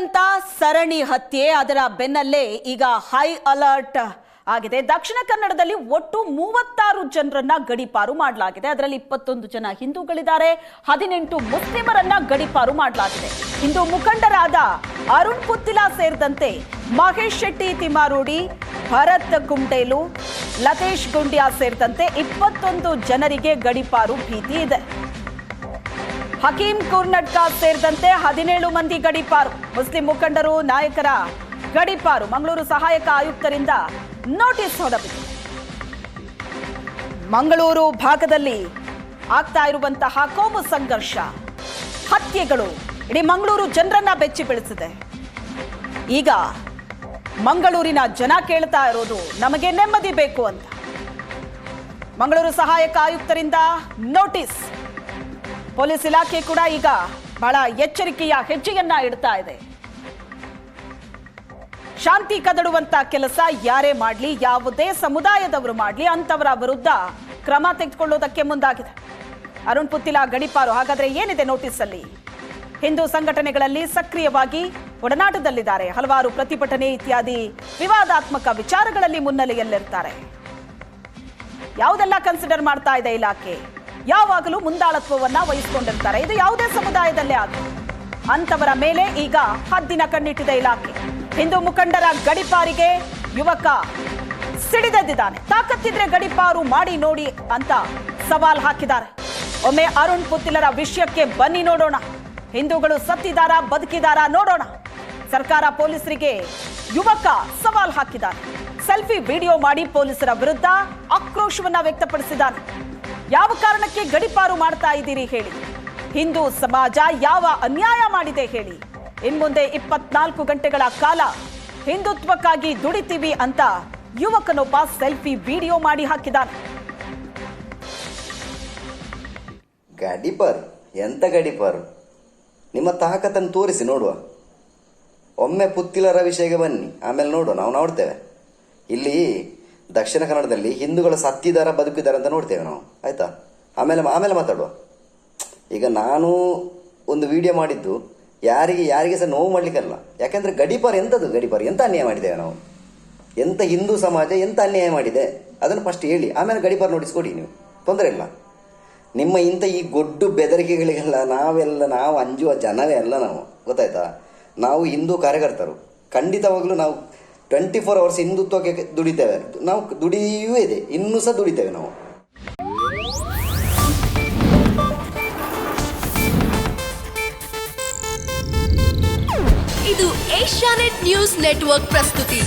ದುರಂತ ಸರಣಿ ಹತ್ಯೆ ಅದರ ಬೆನ್ನಲ್ಲೇ ಈಗ ಹೈ ಅಲರ್ಟ್ ಆಗಿದೆ. ದಕ್ಷಿಣ ಕನ್ನಡದಲ್ಲಿ ಒಟ್ಟು 36 ಜನರನ್ನ ಗಡಿಪಾರು ಮಾಡಲಾಗಿದೆ. ಅದರಲ್ಲಿ 21 ಜನ ಹಿಂದೂಗಳಿದ್ದಾರೆ, 18 ಮುಸ್ಲಿಮರನ್ನ ಗಡಿಪಾರು ಮಾಡಲಾಗಿದೆ. ಹಿಂದೂ ಮುಖಂಡರಾದ ಅರುಣ್ ಪುತ್ತಿಲ ಸೇರಿದಂತೆ ಮಹೇಶ್ ಶೆಟ್ಟಿ ತಿಮ್ಮಾರೋಡಿ, ಭರತ್ ಕುಂಟೇಲು, ಲತೇಶ್ ಗುಂಡ್ಯಾ ಸೇರಿದಂತೆ 21 ಜನರಿಗೆ ಗಡಿಪಾರು ಭೀತಿ ಇದೆ. ಹಕೀಂ ಕುರ್ನಡ್ಕಾ ಸೇರಿದಂತೆ 17 ಮಂದಿ ಗಡಿಪಾರು. ಮುಸ್ಲಿಂ ಮುಖಂಡರು, ನಾಯಕರ ಗಡಿಪಾರು. ಮಂಗಳೂರು ಸಹಾಯಕ ಆಯುಕ್ತರಿಂದ ನೋಟಿಸ್ ಹೊರಬಿದೆ. ಮಂಗಳೂರು ಭಾಗದಲ್ಲಿ ಆಗ್ತಾ ಇರುವಂತಹ ಕೋಮು ಸಂಘರ್ಷ, ಹತ್ಯೆಗಳು ಇಡೀ ಮಂಗಳೂರು ಜನರನ್ನ ಬೆಚ್ಚಿ ಬೀಳಿಸಿದೆ. ಈಗ ಮಂಗಳೂರಿನ ಜನ ಕೇಳ್ತಾ ಇರೋದು ನಮಗೆ ನೆಮ್ಮದಿ ಬೇಕು ಅಂತ. ಮಂಗಳೂರು ಸಹಾಯಕ ಆಯುಕ್ತರಿಂದ ನೋಟಿಸ್. ಪೊಲೀಸ್ ಇಲಾಖೆ ಕೂಡ ಈಗ ಬಹಳ ಎಚ್ಚರಿಕೆಯ ಹೆಜ್ಜೆಯನ್ನ ಇಡ್ತಾ ಇದೆ. ಶಾಂತಿ ಕದಡುವಂತ ಕೆಲಸ ಯಾರೇ ಮಾಡಲಿ, ಯಾವುದೇ ಸಮುದಾಯದವರು ಮಾಡಲಿ, ಅಂತವರ ವಿರುದ್ಧ ಕ್ರಮ ತೆಗೆದುಕೊಳ್ಳೋದಕ್ಕೆ ಮುಂದಾಗಿದೆ. ಅರುಣ್ ಪುತ್ತಿಲ ಗಡಿಪಾರು. ಹಾಗಾದ್ರೆ ಏನಿದೆ ನೋಟಿಸ್ ಅಲ್ಲಿ? ಹಿಂದೂ ಸಂಘಟನೆಗಳಲ್ಲಿ ಸಕ್ರಿಯವಾಗಿ ಒಡನಾಟದಲ್ಲಿದ್ದಾರೆ. ಹಲವಾರು ಪ್ರತಿಭಟನೆ ಇತ್ಯಾದಿ ವಿವಾದಾತ್ಮಕ ವಿಚಾರಗಳಲ್ಲಿ ಮುನ್ನೆಲೆಯಲ್ಲಿರ್ತಾರೆ. ಯಾವುದೆಲ್ಲ ಕನ್ಸಿಡರ್ ಮಾಡ್ತಾ ಇದೆ ಇಲಾಖೆ? ಯಾವಾಗಲೂ ಮುಂದಾಳತ್ವವನ್ನ ವಹಿಸಿಕೊಂಡಿರ್ತಾರೆ. ಇದು ಯಾವುದೇ ಸಮುದಾಯದಲ್ಲೇ ಆಗಲಿ, ಅಂತವರ ಮೇಲೆ ಈಗ ಹದ್ದಿನ ಕಣ್ಣಿಟ್ಟಿದೆ ಇಲಾಖೆ. ಹಿಂದೂ ಮುಖಂಡರ ಗಡಿಪಾರಿಗೆ ಯುವಕ ಸಿಡಿದೆದ್ದಿದ್ದಾನೆ. ತಾಕತ್ತಿದ್ರೆ ಗಡಿಪಾರು ಮಾಡಿ ನೋಡಿ ಅಂತ ಸವಾಲ್ ಹಾಕಿದ್ದಾರೆ. ಒಮ್ಮೆ ಅರುಣ್ ಪುತ್ತಿಲರ ವಿಷಯಕ್ಕೆ ಬನ್ನಿ ನೋಡೋಣ. ಹಿಂದೂಗಳು ಸತ್ತಿದಾರಾ ಬದುಕಿದಾರಾ ನೋಡೋಣ. ಸರ್ಕಾರ ಪೊಲೀಸರಿಗೆ ಯುವಕ ಸವಾಲ್ ಹಾಕಿದ್ದಾನೆ. ಸೆಲ್ಫಿ ವಿಡಿಯೋ ಮಾಡಿ ಪೊಲೀಸರ ವಿರುದ್ಧ ಆಕ್ರೋಶವನ್ನ ವ್ಯಕ್ತಪಡಿಸಿದ್ದಾನೆ. ಯಾವ ಕಾರಣಕ್ಕೆ ಗಡಿಪಾರು ಮಾಡ್ತಾ ಇದ್ದೀರಿ ಹೇಳಿ? ಹಿಂದೂ ಸಮಾಜ ಯಾವ ಅನ್ಯಾಯ ಮಾಡಿದೆ ಹೇಳಿ? ಇನ್ಮುಂದೆ 24 ಗಂಟೆಗಳ ಕಾಲ ಹಿಂದುತ್ವಕ್ಕಾಗಿ ದುಡಿತೀವಿ ಅಂತ ಯುವಕನೊಬ್ಬ ಸೆಲ್ಫಿ ವಿಡಿಯೋ ಮಾಡಿ ಹಾಕಿದ್ದಾನೆ. ಗಡಿಪಾರು? ಎಂತ ಗಡಿಪಾರು? ನಿಮ್ಮ ತಾಕತ್ತನ್ನು ತೋರಿಸಿ ನೋಡುವ. ಒಮ್ಮೆ ಪುತ್ತಿಲರ ವಿಷಯಕ್ಕೆ ಬನ್ನಿ, ಆಮೇಲೆ ನೋಡುವ. ನಾವು ನೋಡ್ತೇವೆ. ಇಲ್ಲಿ ದಕ್ಷಿಣ ಕನ್ನಡದಲ್ಲಿ ಹಿಂದೂಗಳ ಸತ್ತಿದಾರ ಬದುಕಿದಾರ ಅಂತ ನೋಡ್ತೇವೆ ನಾವು, ಆಯ್ತಾ? ಆಮೇಲೆ ಮಾತಾಡುವ. ಈಗ ನಾನು ಒಂದು ವಿಡಿಯೋ ಮಾಡಿದ್ದು ಯಾರಿಗೆ ಸಹ ನೋವು ಮಾಡ್ಲಿಕ್ಕಲ್ಲ. ಯಾಕೆಂದ್ರೆ ಗಡಿಪಾರು ಎಂತದ್ದು? ಗಡಿಪಾರು ಎಂತ ಅನ್ಯಾಯ ಮಾಡಿದ್ದೇವೆ ನಾವು? ಎಂತ ಹಿಂದೂ ಸಮಾಜ ಎಂತ ಅನ್ಯಾಯ ಮಾಡಿದೆ ಅದನ್ನು ಫಸ್ಟ್ ಹೇಳಿ, ಆಮೇಲೆ ಗಡಿಪಾರು ನೋಟಿಸ್ಕೊಡಿ. ನೀವು ತೊಂದರೆ ಇಲ್ಲ. ನಿಮ್ಮ ಇಂಥ ಈ ಗೊಡ್ಡು ಬೆದರಿಕೆಗಳಿಗೆಲ್ಲ ನಾವು ಅಂಜುವ ಜನವೇ ಅಲ್ಲ ನಾವು, ಗೊತ್ತಾಯ್ತಾ? ನಾವು ಹಿಂದೂ ಕಾರ್ಯಕರ್ತರು. ಖಂಡಿತವಾಗ್ಲೂ ನಾವು 24 hours ಹಿಂದುತ್ವಕ್ಕೆ ದುಡಿತೇವೆ. ನಾವು ದುಡಿಯೂ ಇದೆ, ಇನ್ನೂ ಸಹ ದುಡಿತೇವೆ ನಾವು. ಇದು ಏಷ್ಯಾನೆಟ್ ನ್ಯೂಸ್ ನೆಟ್ವರ್ಕ್ ಪ್ರಸ್ತುತಿ.